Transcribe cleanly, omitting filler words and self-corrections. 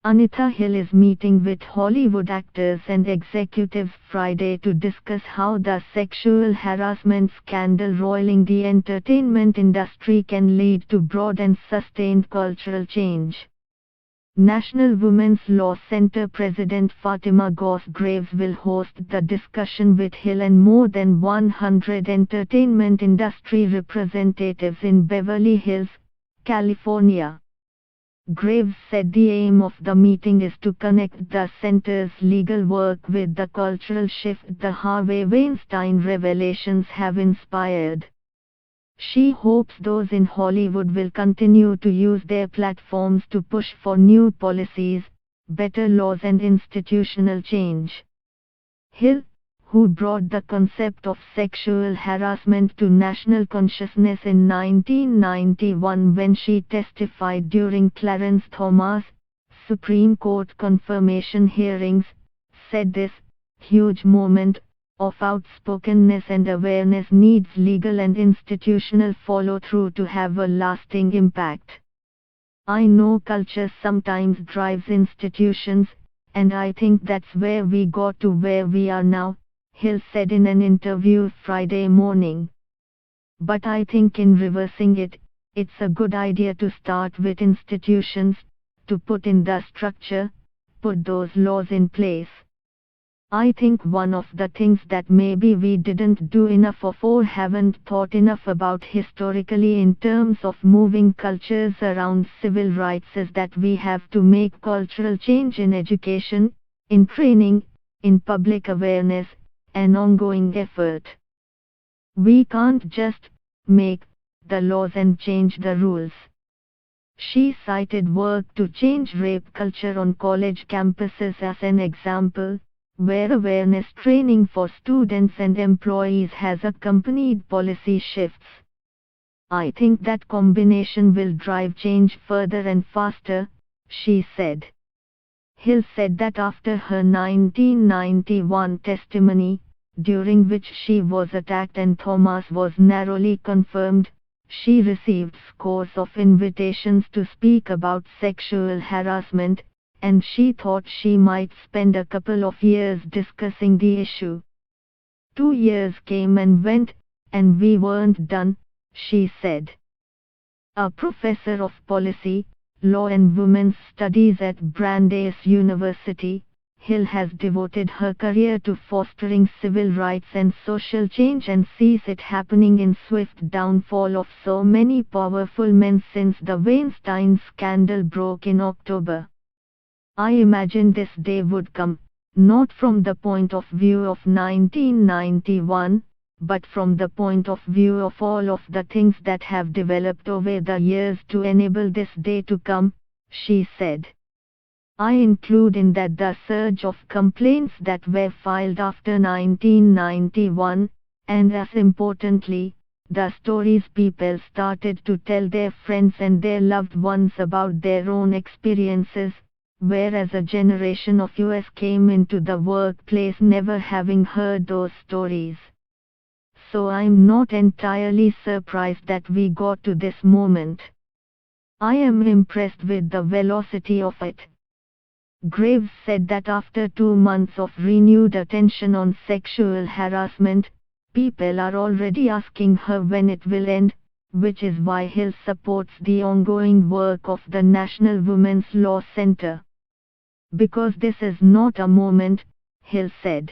Anita Hill is meeting with Hollywood actors and executives Friday to discuss how the sexual harassment scandal roiling the entertainment industry can lead to broad and sustained cultural change. National Women's Law Center President Fatima Graves will host the discussion with Hill and more than 100 entertainment industry representatives in Beverly Hills, California. Graves said the aim of the meeting is to connect the center's legal work with the cultural shift the Harvey Weinstein revelations have inspired. She hopes those in Hollywood will continue to use their platforms to push for new policies, better laws and institutional change. Hill, who brought the concept of sexual harassment to national consciousness in 1991 when she testified during Clarence Thomas' Supreme Court confirmation hearings, said this huge moment of outspokenness and awareness needs legal and institutional follow-through to have a lasting impact. I know culture sometimes drives institutions, and I think that's where we got to where we are now, Hill said in an interview Friday morning. But I think in reversing it, it's a good idea to start with institutions, to put in the structure, put those laws in place. I think one of the things that maybe we didn't do enough of or haven't thought enough about historically in terms of moving cultures around civil rights is that we have to make cultural change in education, in training, in public awareness, an ongoing effort. We can't just make the laws and change the rules. She cited work to change rape culture on college campuses as an example, where awareness training for students and employees has accompanied policy shifts. I think that combination will drive change further and faster, she said. Hill said that after her 1991 testimony, during which she was attacked and Thomas was narrowly confirmed, she received scores of invitations to speak about sexual harassment, and she thought she might spend a couple of years discussing the issue. 2 years came and went, and we weren't done, she said. A professor of policy, law and women's studies at Brandeis University, Hill has devoted her career to fostering civil rights and social change and sees it happening in swift downfall of so many powerful men since the Weinstein scandal broke in October. I imagined this day would come, not from the point of view of 1991, but from the point of view of all of the things that have developed over the years to enable this day to come, she said. I include in that the surge of complaints that were filed after 1991, and as importantly, the stories people started to tell their friends and their loved ones about their own experiences, whereas a generation of US came into the workplace never having heard those stories. So I'm not entirely surprised that we got to this moment. I am impressed with the velocity of it. Graves said that after 2 months of renewed attention on sexual harassment, people are already asking her when it will end, which is why Hill supports the ongoing work of the National Women's Law Center. Because this is not a moment, Hill said.